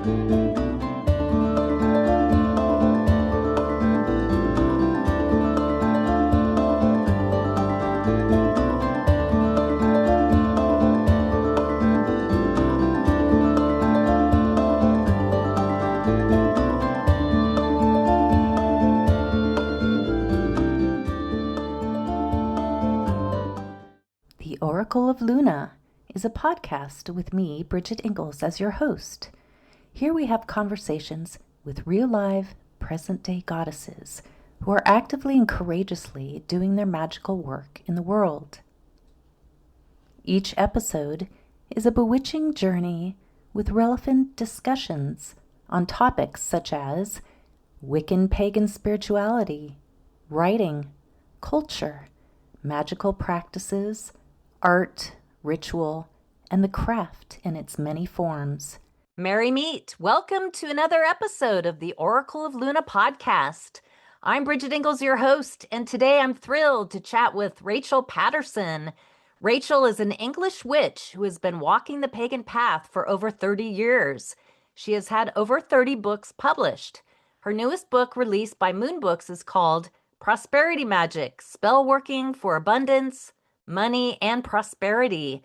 The Oracle of Luna is a podcast with me, Bridget Engels, as your host. Here we have conversations with real live, present-day goddesses who are actively and courageously doing their magical work in the world. Each episode is a bewitching journey with relevant discussions on topics such as Wiccan pagan spirituality, writing, culture, magical practices, art, ritual, and the craft in its many forms. Merry meet! Welcome to another episode of the Oracle of Luna podcast. I'm Bridget Engels, your host, and today I'm thrilled to chat with Rachel Patterson. Rachel is an English witch who has been walking the pagan path for over 30 years. She has had over 30 books published. Her newest book, released by Moon Books, is called Prosperity Magic, Spellworking for Abundance, Money, and Prosperity.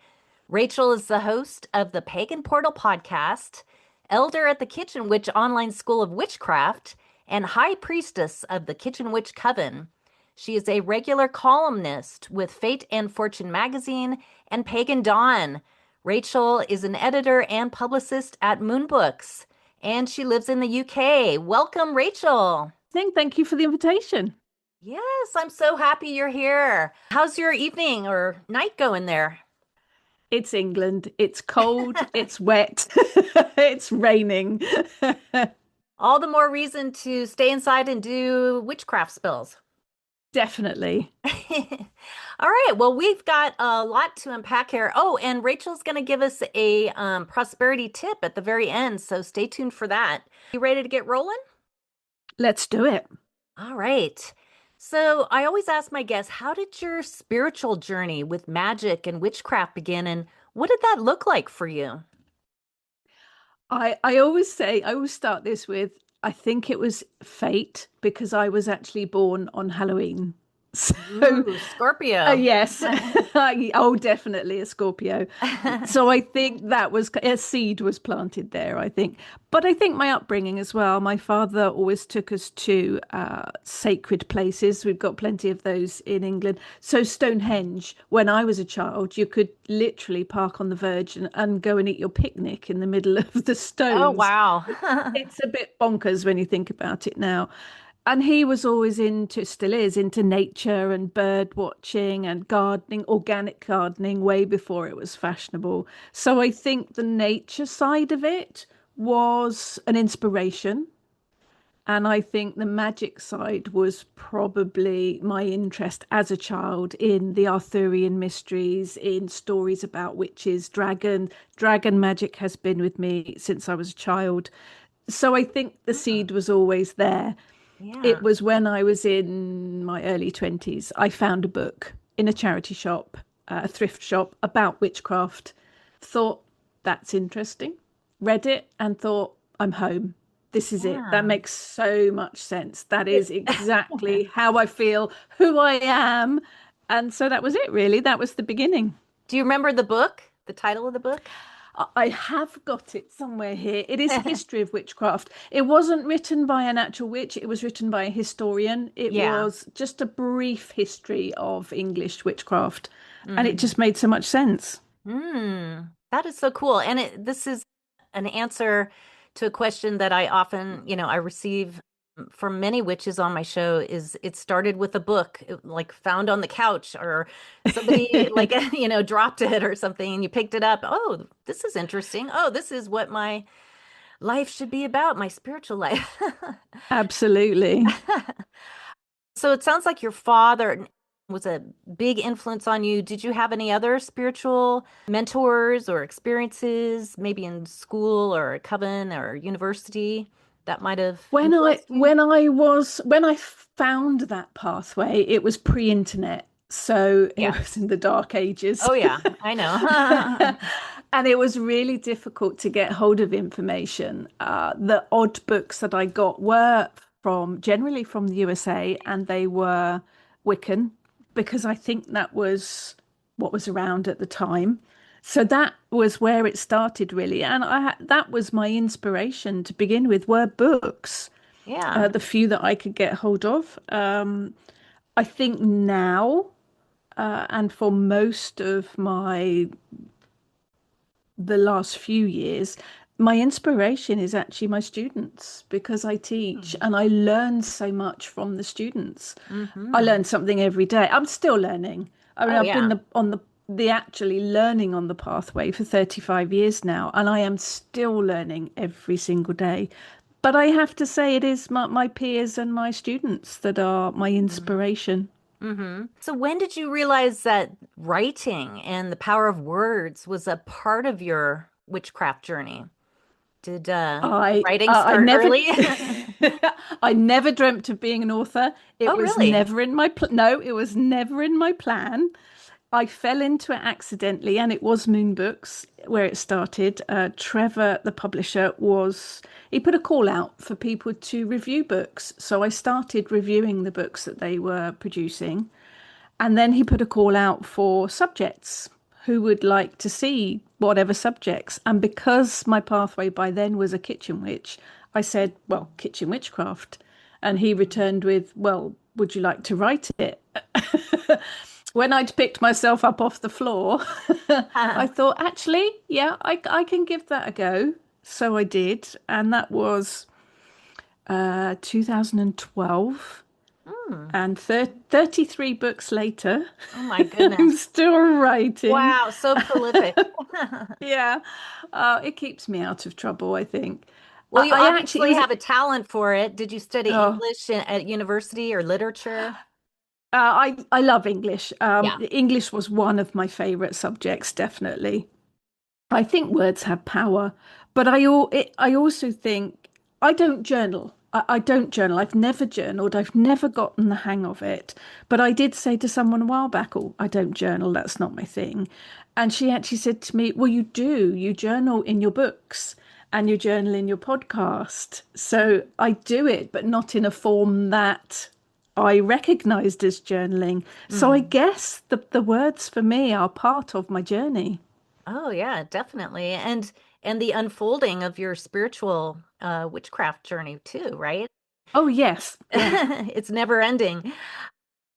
Rachel is the host of the Pagan Portal Podcast, Elder at the Kitchen Witch Online School of Witchcraft, and High Priestess of the Kitchen Witch Coven. She is a regular columnist with Fate and Fortune magazine and Pagan Dawn. Rachel is an editor and publicist at Moon Books, and she lives in the UK. Welcome, Rachel. Thank you for the invitation. Yes, I'm so happy you're here. How's your evening or night going there? It's England. It's cold. It's wet. It's raining. All the more reason to stay inside and do witchcraft spells. Definitely. All right. Well, we've got a lot to unpack here. Oh, and Rachel's going to give us a prosperity tip at the very end. So stay tuned for that. You ready to get rolling? Let's do it. All right. So I always ask my guests, how did your spiritual journey with magic and witchcraft begin? And what did that look like for you? I always start this with, I think it was fate, because I was actually born on Halloween. So, Ooh, Scorpio. Yes. Definitely a Scorpio. So I think that was a seed was planted there, I think. But I think my upbringing as well. My father always took us to sacred places. We've got plenty of those in England. So Stonehenge, when I was a child, you could literally park on the verge and go and eat your picnic in the middle of the stones. Oh, wow. It's a bit bonkers when you think about it now. And he was always still is into nature and bird watching and gardening, organic gardening, way before it was fashionable. So I think the nature side of it was an inspiration. And I think the magic side was probably my interest as a child in the Arthurian mysteries, in stories about witches, dragon magic has been with me since I was a child. So I think the seed was always there. Yeah. It was when I was in my early 20s, I found a book in a charity shop, a thrift shop, about witchcraft. Thought, that's interesting. Read it and thought, I'm home. This is it. That makes so much sense. That is exactly how I feel, who I am. And so that was it, really. That was the beginning. Do you remember the book, the title of the book? I have got it somewhere here. It is History of Witchcraft. It wasn't written by an actual witch. It was written by a historian. It was just a brief history of English witchcraft. And it just made so much sense. That is so cool. And this is an answer to a question that I often, I receive from many witches on my show. Is it started with a book, like found on the couch, or somebody dropped it or something and you picked it up. Oh, this is interesting. Oh, this is what my life should be about, my spiritual life. Absolutely. So it sounds like your father was a big influence on you. Did you have any other spiritual mentors or experiences, maybe in school or a coven or university, that might have when I found that pathway? It was pre-internet, So it Yeah. was in the dark ages. Oh, yeah, I know. And it was really difficult to get hold of information. The odd books that I got were generally from the USA, and they were Wiccan, because I think that was what was around at the time. So that was where it started, really. And that was my inspiration to begin with, were books, Yeah. the few that I could get hold of. I think now, and for most of the last few years, my inspiration is actually my students, because I teach and I learn so much from the students. I learn something every day. I'm still learning. I mean, Oh, I've yeah. been on the actually learning on the pathway for 35 years now, and I am still learning every single day. But I have to say, it is my peers and my students that are my inspiration. So when did you realize that writing and the power of words was a part of your witchcraft journey? Did writing I start never early? I never dreamt of being an author. It Oh, was really? never in my no, it was never in my plan. I fell into it accidentally, and it was Moon Books where it started. Trevor, the publisher, he put a call out for people to review books. So I started reviewing the books that they were producing. And then he put a call out for subjects who would like to see whatever subjects. And because my pathway by then was a kitchen witch, I said, well, kitchen witchcraft. And he returned with, well, would you like to write it? When I'd picked myself up off the floor, I thought, actually, yeah, I can give that a go. So I did. And that was 2012. And 33 books later, Oh my I'm goodness. still writing. Wow, so prolific. Yeah, it keeps me out of trouble, I think. Well, you I actually, obviously have a talent for it. Did you study oh, English at university or literature? I love English. Yeah. English was one of my favorite subjects, definitely. I think words have power, but I also think I don't journal. I don't journal. I've never journaled. I've never gotten the hang of it. But I did say to someone a while back, oh, I don't journal. That's not my thing. And she actually said to me, well, you do. You journal in your books and you journal in your podcast. So I do it, but not in a form that I recognized as journaling. So I Mhm. guess the words for me are part of my journey. Oh yeah, definitely. And the unfolding of your spiritual witchcraft journey too, right? Oh, yes. Yeah. It's never ending.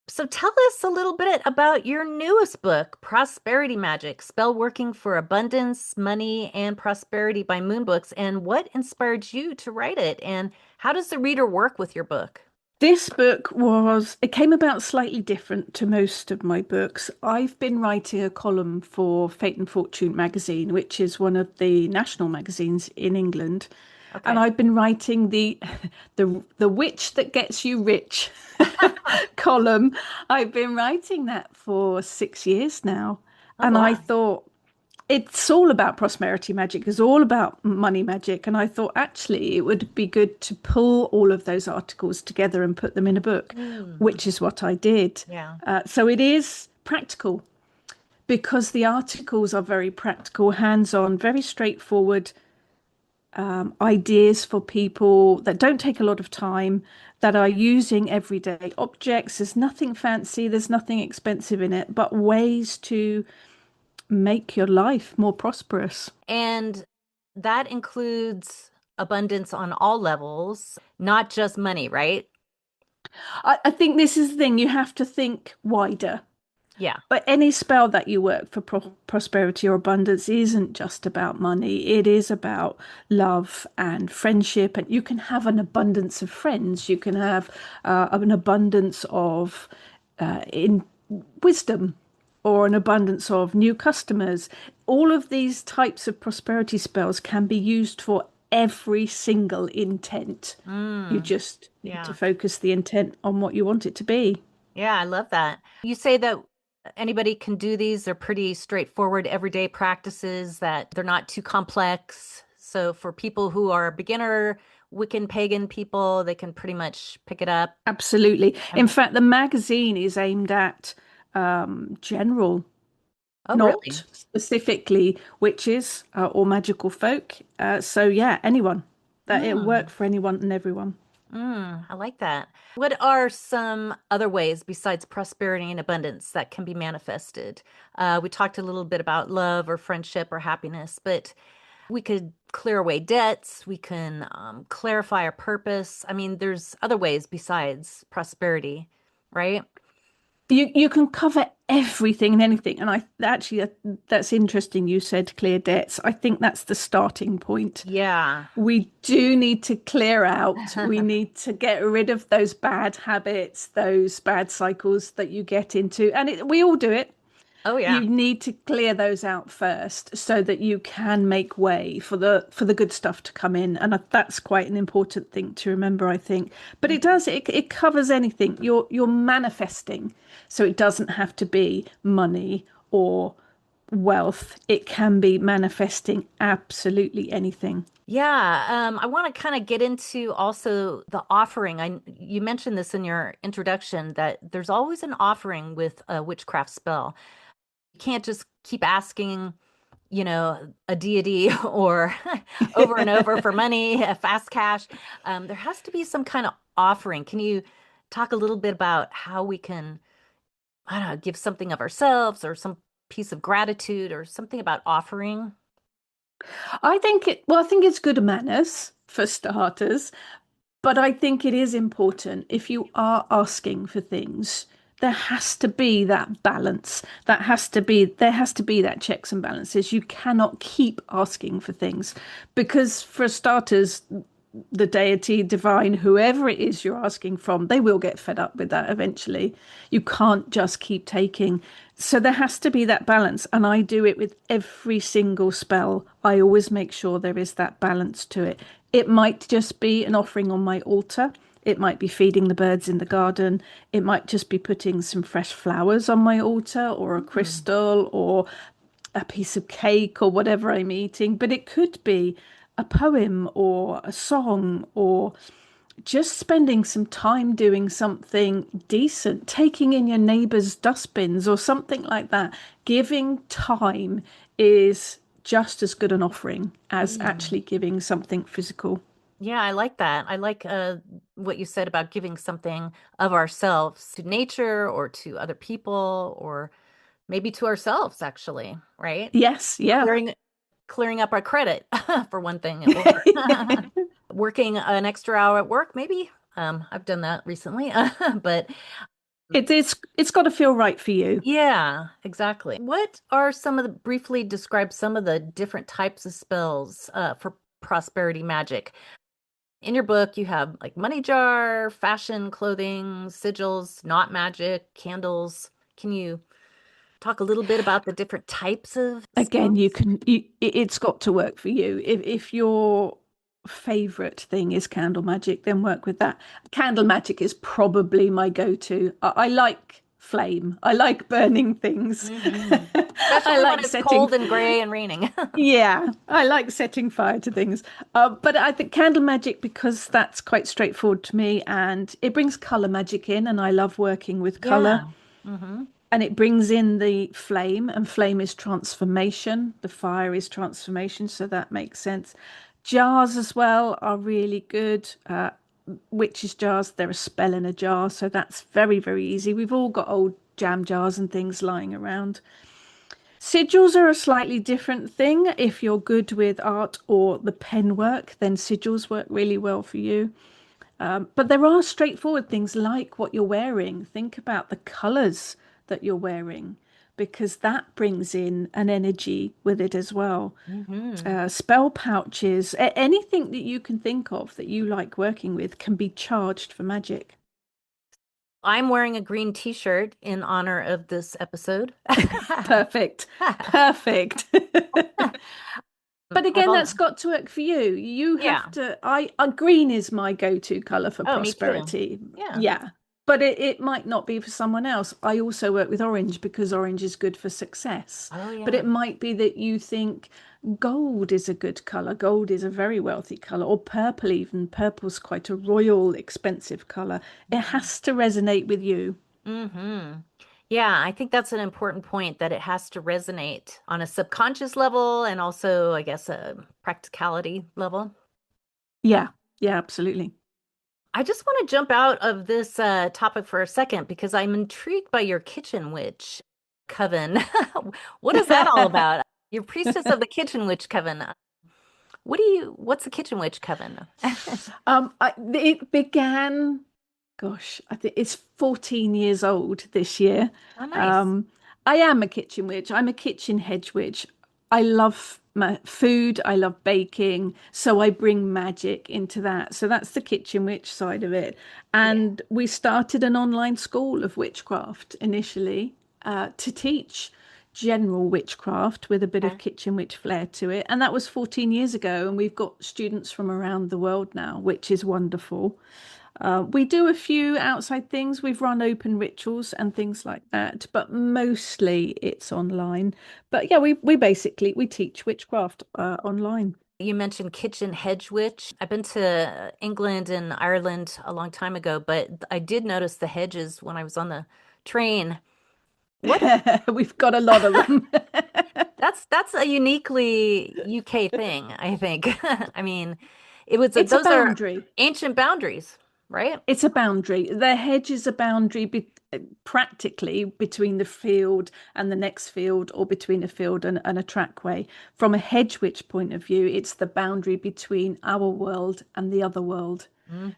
So tell us a little bit about your newest book, Prosperity Magic, Spell Working for Abundance, Money, and Prosperity by Moon Books, and what inspired you to write it, and how does the reader work with your book? This book it came about slightly different to most of my books. I've been writing a column for Fate and Fortune magazine, which is one of the national magazines in England. And Okay. I've been writing the witch that gets you rich column. I've been writing that for 6 years now. Oh, And I wow. thought, it's all about prosperity magic, it's all about money magic. And I thought actually it would be good to pull all of those articles together and put them in a book, Mm. which is what I did. Yeah. So it is practical, because the articles are very practical, hands-on, very straightforward, ideas for people that don't take a lot of time, that are using everyday objects. There's nothing fancy, there's nothing expensive in it, but ways to make your life more prosperous. And that includes abundance on all levels, not just money, right? I think this is the thing, you have to think wider. Yeah. But any spell that you work for prosperity or abundance isn't just about money. It is about love and friendship. And you can have an abundance of friends. You can have an abundance of in wisdom, or an abundance of new customers. All of these types of prosperity spells can be used for every single intent. You Mm. just need to Yeah. focus the intent on what you want it to be. Yeah, I love that. You say that anybody can do these. They're pretty straightforward everyday practices, that they're not too complex. So for people who are beginner Wiccan pagan people, they can pretty much pick it up. Absolutely. In And fact, the magazine is aimed at general, Oh, not really? specifically witches or magical folk. So yeah, anyone. That it worked Mm, for anyone and everyone. I like that. What are some other ways besides prosperity and abundance that can be manifested? We talked a little bit about love or friendship or happiness, but we could clear away debts. We can clarify our purpose. I mean, there's other ways besides prosperity, right? You can cover everything and anything, and I actually that's interesting. You said clear debts. I think that's the starting point. Yeah. We do need to clear out. We need to get rid of those bad habits, those bad cycles that you get into, and we all do it. Oh, You yeah. need to clear those out first so that you can make way for the good stuff to come in, and that's quite an important thing to remember, I think. But it covers anything. You're manifesting, so it doesn't have to be money or wealth. It can be manifesting absolutely anything. Yeah, I want to kind of get into also the offering. You mentioned this in your introduction that there's always an offering with a witchcraft spell. You can't just keep asking, a deity or over and over for money, fast cash. There has to be some kind of offering. Can you talk a little bit about how we can, I don't know, give something of ourselves or some piece of gratitude or something about offering? I think it's good manners for starters, but I think it is important if you are asking for things, there has to be that balance. There has to be that checks and balances. You cannot keep asking for things because for starters, the deity, divine, whoever it is you're asking from, they will get fed up with that eventually. You can't just keep taking. So there has to be that balance. And I do it with every single spell. I always make sure there is that balance to it. It might just be an offering on my altar. It might be feeding the birds in the garden. It might just be putting some fresh flowers on my altar or a Hmm. crystal or a piece of cake or whatever I'm eating, but it could be a poem or a song or just spending some time doing something decent, taking in your neighbor's dustbins or something like that. Giving time is just as good an offering as Mm. actually giving something physical. Yeah, I like that. I like what you said about giving something of ourselves to nature or to other people or maybe to ourselves, actually, right? Yes, yeah. Clearing clearing up our credit for one thing, or working an extra hour at work, maybe. I've done that recently, but It's got to feel right for you. yeah, exactly. What are briefly describe some of the different types of spells for prosperity magic? In your book, you have like money jar, fashion, clothing, sigils, not magic, candles. Can you talk a little bit about the different types of Again, spells? it's got to work for you. If your favorite thing is candle magic, then work with that. Candle magic is probably my go-to. I like flame. I like burning things. Hmm. I Especially when like it's setting cold and gray and raining. Yeah, I like setting fire to things. But I think candle magic, because that's quite straightforward to me, and it brings color magic in, and I love working with color. Yeah. Hmm. And it brings in the flame, and flame is transformation. The fire is transformation, so that makes sense. Jars as well are really good. Witches jars, they're a spell in a jar, so that's very, very easy. We've all got old jam jars and things lying around. Sigils are a slightly different thing. If you're good with art or the pen work, then sigils work really well for you. But there are straightforward things like what you're wearing. Think about the colors that you're wearing, because that brings in an energy with it as well. Hmm. Spell pouches, anything that you can think of that you like working with can be charged for magic. I'm wearing a green t-shirt in honor of this episode. Perfect. Perfect. But I've again, all, that's got to work for you. You yeah. have to. Green is my go-to color for Oh, me too. prosperity. Yeah. Yeah, but it might not be for someone else. I also work with orange because orange is good for success. Oh, But yeah. it might be that you think gold is a good color. Gold is a very wealthy color, or purple even. Purple's quite a royal, expensive color. It has to resonate with you. Hmm. Yeah, I think that's an important point that it has to resonate on a subconscious level and also, I guess, a practicality level. Yeah, yeah, absolutely. I just want to jump out of this topic for a second because I'm intrigued by your Kitchen Witch Coven. What is that all about? You're priestess of the Kitchen Witch Coven. What's the Kitchen Witch Coven? It began, gosh, I think it's 14 years old this year. Oh, nice. Um, I am a kitchen witch. I'm a kitchen hedge witch. I love my food. I love baking. So I bring magic into that. So that's the kitchen witch side of it. Yeah. And we started an online school of witchcraft initially to teach general witchcraft with a bit of Okay. kitchen witch flair to it. And that was 14 years ago. And we've got students from around the world now, which is wonderful. We do a few outside things. We've run open rituals and things like that, but mostly it's online. But yeah, we basically we teach witchcraft online. You mentioned Kitchen Hedge Witch. I've been to England and Ireland a long time ago, but I did notice the hedges when I was on the train. What? We've got a lot of them. That's a uniquely UK thing, I think. I mean, It's a those are boundary. ancient boundaries, right? It's a boundary. The hedge is a boundary practically between the field and the next field, or between a field and a trackway. From a hedge witch point of view, it's the boundary between our world and the other world.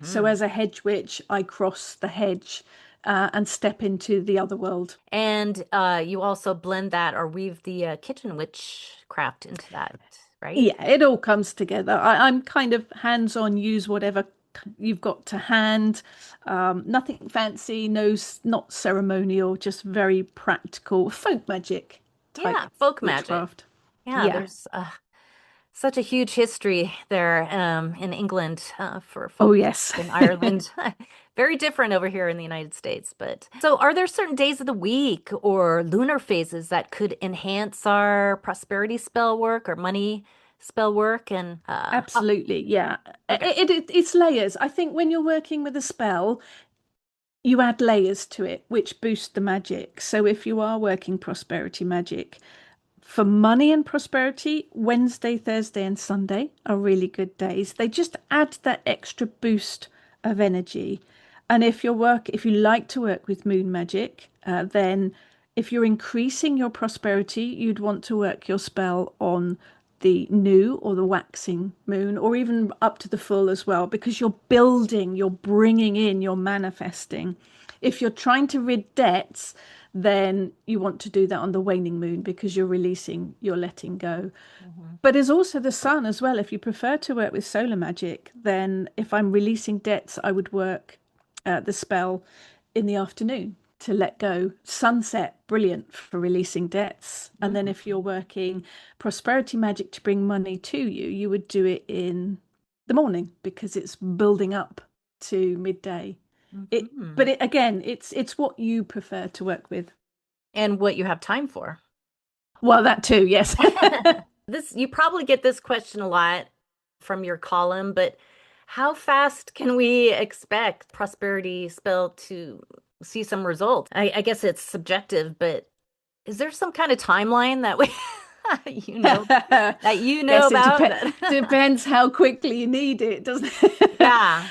So Hmm. as a hedge witch, I cross the hedge and step into the other world. And you also blend that or weave the kitchen witchcraft into that, right? Yeah, it all comes together. I'm kind of hands-on, use whatever you've got to hand. Nothing fancy, not ceremonial, just very practical folk magic type Yeah, folk magic. witchcraft. Yeah, Yeah. there's such a huge history there in England for Oh, folks yes. in Ireland. Very different over here in the United States. But so, are there certain days of the week or lunar phases that could enhance our prosperity spell work or money spell work? And Absolutely. Yeah. okay. It's layers. I think when you're working with a spell, you add layers to it, which boost the magic. So if you are working prosperity magic, for money and prosperity, Wednesday, Thursday, and Sunday are really good days. They just add that extra boost of energy. And if you like to work with moon magic, then if you're increasing your prosperity, you'd want to work your spell on the new or the waxing moon, or even up to the full as well, because you're building, you're bringing in, you're manifesting. If you're trying to rid debts, then you want to do that on the waning moon because you're releasing, you're letting go. Mhm. But there's also the sun as well. If you prefer to work with solar magic, then if I'm releasing debts, I would work the spell in the afternoon to let go. Sunset, brilliant for releasing debts. And then if you're working prosperity magic to bring money to you, you would do it in the morning because it's building up to midday. Mhm. Again, it's what you prefer to work with. And what you have time for. Well, that too, yes. This you probably get this question a lot from your column, but how fast can we expect prosperity spell to see some results? I guess it's subjective, but is there some kind of timeline that we you know that you know Yes, it about that? depends how quickly you need it, doesn't it? Yeah,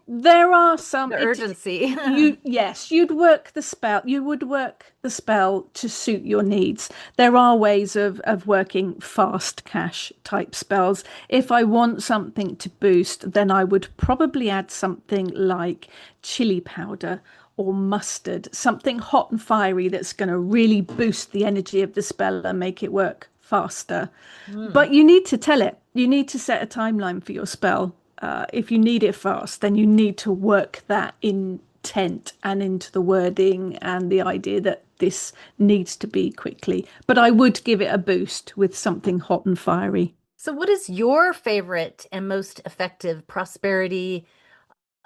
There are some the urgency. you'd work the spell. You would work the spell to suit your needs. There are ways of working fast cash type spells. If I want something to boost, then I would probably add something like chili powder or mustard, something hot and fiery that's going to really boost the energy of the spell and make it work faster. Hmm. But you need to tell it. You need to set a timeline for your spell. If you need it fast, then you need to work that intent and into the wording and the idea that this needs to be quickly. But I would give it a boost with something hot and fiery. So what is your favorite and most effective prosperity,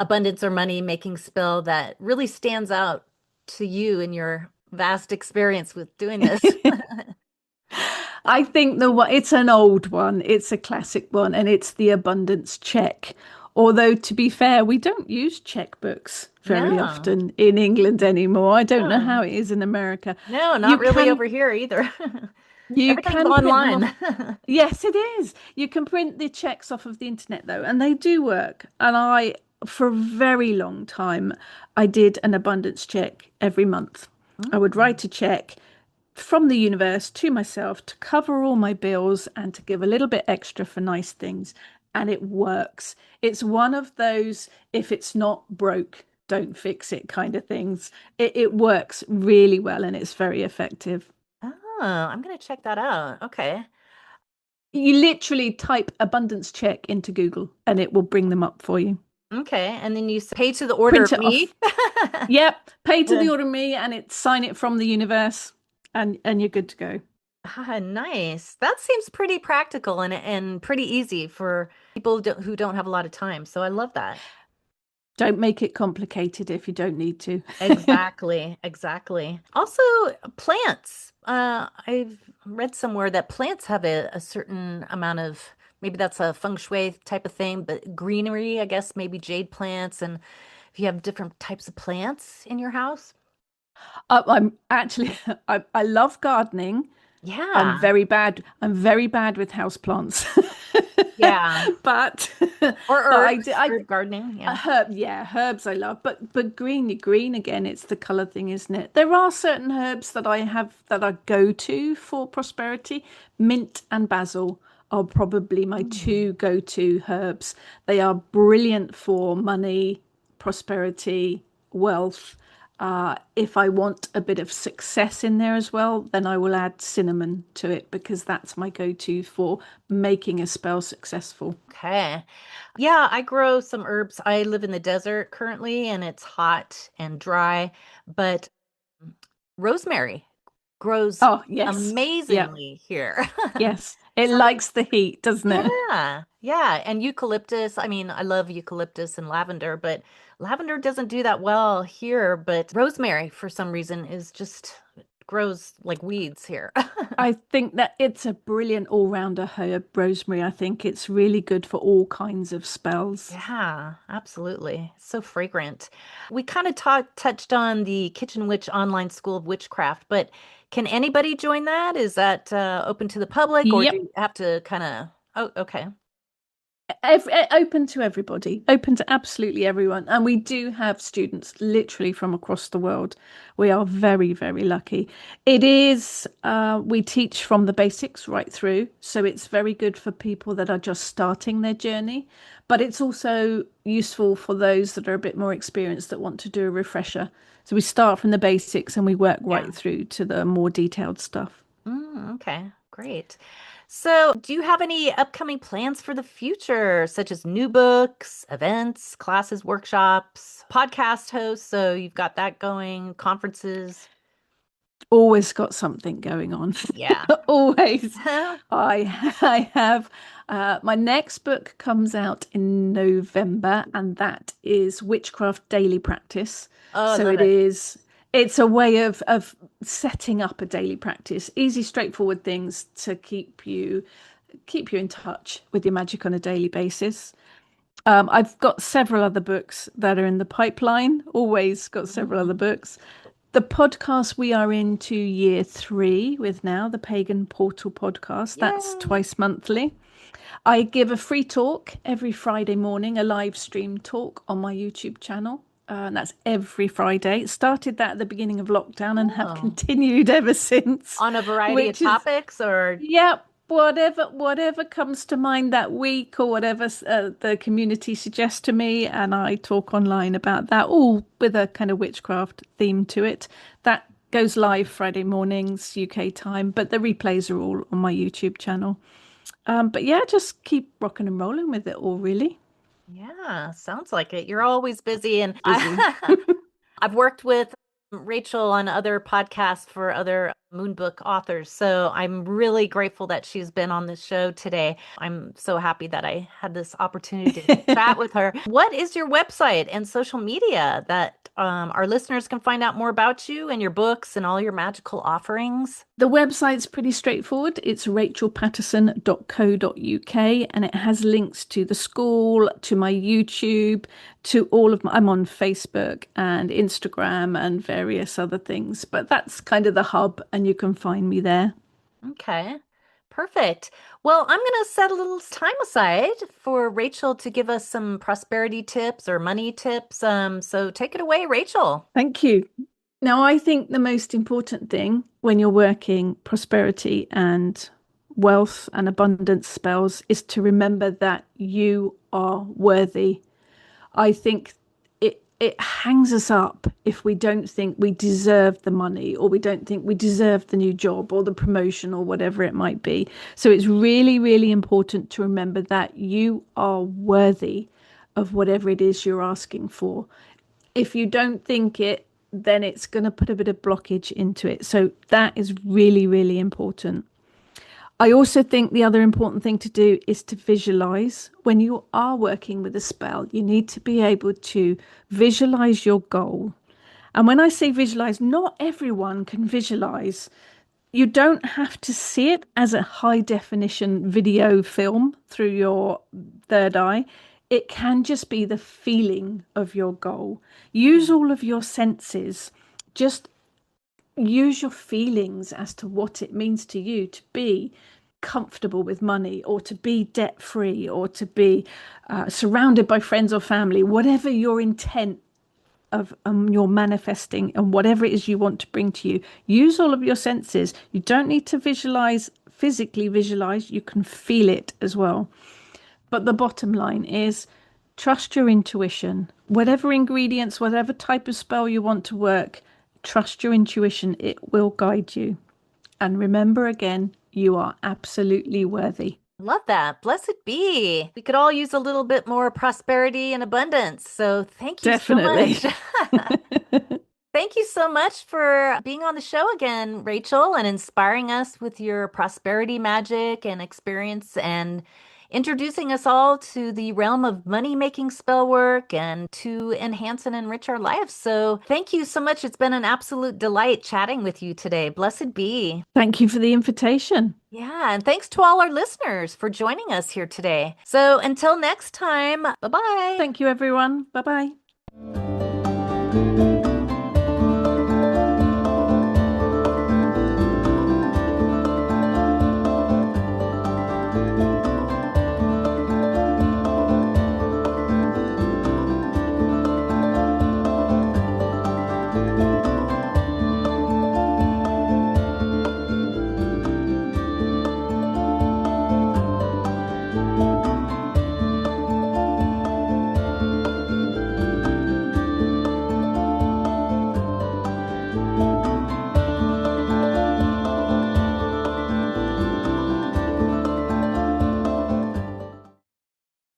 abundance, or money making spell that really stands out to you in your vast experience with doing this? I think it's an old one, it's a classic one, and it's the abundance check. Although to be fair, we don't use checkbooks very No. often in England anymore. I don't know No. how it is in America. No, You not really can over here either. you Everything's can print them online. off. Yes, it is. You can print the checks off of the internet though, and they do work. And for a very long time, I did an abundance check every month. I would Mm. write a check from the universe to myself to cover all my bills and to give a little bit extra for nice things. And it works. It's one of those, if it's not broke, don't fix it kind of things. It works really well and it's very effective. Oh, I'm gonna check that out. Okay. You literally type abundance check into Google and it will bring them up for you. Okay. And then you pay to the order Print of it me. off. Yep. Pay to Yeah. the order me and it sign it from the universe and you're good to go. Ah, nice. That seems pretty practical and pretty easy for people who don't have a lot of time. So I love that. Don't make it complicated if you don't need to. Exactly, exactly. Also, plants. I've read somewhere that plants have a certain amount of, maybe that's a feng shui type of thing, but greenery, I guess, maybe jade plants. And if you have different types of plants in your house. I'm actually I love gardening. Yeah, I'm very bad with houseplants. yeah. But Or but herbs, herb gardening. Yeah. herbs I love. But green again, it's the color thing, isn't it? There are certain herbs that I have that I go to for prosperity. Mint and basil are probably my Mm. two go-to herbs. They are brilliant for money, prosperity, wealth. If I want a bit of success in there as well, then I will add cinnamon to it because that's my go-to for making a spell successful. Okay. Yeah, I grow some herbs. I live in the desert currently and it's hot and dry, but rosemary grows Oh, yes. Yeah. amazingly here. Yes. It So, likes the heat, doesn't it? yeah, yeah. And eucalyptus, I mean, I love eucalyptus and lavender, but lavender doesn't do that well here. But rosemary, for some reason, is just grows like weeds here. I think that it's a brilliant all-rounder herb, rosemary. I think it's really good for all kinds of spells. Yeah, absolutely. So fragrant. We kind of touched on the Kitchen Witch online school of witchcraft, but can anybody join that? Is that open to the public, or do Yep. you have to kind of? Oh, okay. Open to everybody, open to absolutely everyone. And we do have students literally from across the world. We are very, very lucky. It is, we teach from the basics right through. So it's very good for people that are just starting their journey. But it's also useful for those that are a bit more experienced that want to do a refresher. So we start from the basics and we work Yeah. right through to the more detailed stuff. Okay, great. So, do you have any upcoming plans for the future, such as new books, events, classes, workshops, podcast hosts? So, you've got that going, conferences. Always got something going on. Yeah. Always. I have my next book comes out in November, and that is Witchcraft Daily Practice. Oh, I So love it. it's a way of setting up a daily practice, easy, straightforward things to keep you in touch with your magic on a daily basis. I've got several other books that are in the pipeline, always got several other Mhm. books. The podcast we are into year 3 with now, the Pagan Portal Podcast. That's Yay. twice monthly. I give a free talk every Friday morning, a live stream talk on my YouTube channel. And that's every Friday. Started that at the beginning of lockdown and have Oh. continued ever since. On a variety of Which is, topics, or yeah, whatever comes to mind that week or whatever the community suggests to me, and I talk online about that, all with a kind of witchcraft theme to it. That goes live Friday mornings UK time, but the replays are all on my YouTube channel. But yeah, just keep rocking and rolling with it all, really. yeah, sounds like it. You're always busy, and Busy. I've worked with Rachel on other podcasts for other Moonbook authors. So I'm really grateful that she's been on this show today. I'm so happy that I had this opportunity to chat with her. What is your website and social media that our listeners can find out more about you and your books and all your magical offerings? The website's pretty straightforward. It's rachelpatterson.co.uk, and it has links to the school, to my YouTube, to all of I'm on Facebook and Instagram and various other things, but that's kind of the hub, and you can find me there. Okay, perfect. Well, I'm going to set a little time aside for Rachel to give us some prosperity tips or money tips. So take it away, Rachel. Thank you. Now, I think the most important thing when you're working prosperity and wealth and abundance spells is to remember that you are worthy. I think it hangs us up if we don't think we deserve the money, or we don't think we deserve the new job or the promotion or whatever it might be. So it's really, really important to remember that you are worthy of whatever it is you're asking for. If you don't think it, then it's going to put a bit of blockage into it. So that is really, really important. I also think the other important thing to do is to visualize. When you are working with a spell, you need to be able to visualize your goal. And when I say visualize, not everyone can visualize. You don't have to see it as a high definition video film through your third eye. It can just be the feeling of your goal. Use all of your senses. Just use your feelings as to what it means to you to be comfortable with money, or to be debt free, or to be surrounded by friends or family, whatever your intent of your manifesting and whatever it is you want to bring to you. Use all of your senses. You don't need to visualize, physically visualize. You can feel it as well. But the bottom line is trust your intuition. Whatever ingredients, whatever type of spell you want to work, trust your intuition. It will guide you. And remember again, you are absolutely worthy. Love that. Blessed be. We could all use a little bit more prosperity and abundance. So thank you Definitely. so much. Thank you so much for being on the show again, Rachel, and inspiring us with your prosperity magic and experience, and introducing us all to the realm of money-making spell work and to enhance and enrich our lives. So thank you so much. It's been an absolute delight chatting with you today. Blessed be. Thank you for the invitation. Yeah, and thanks to all our listeners for joining us here today. So until next time, bye-bye. Thank you, everyone. Bye-bye.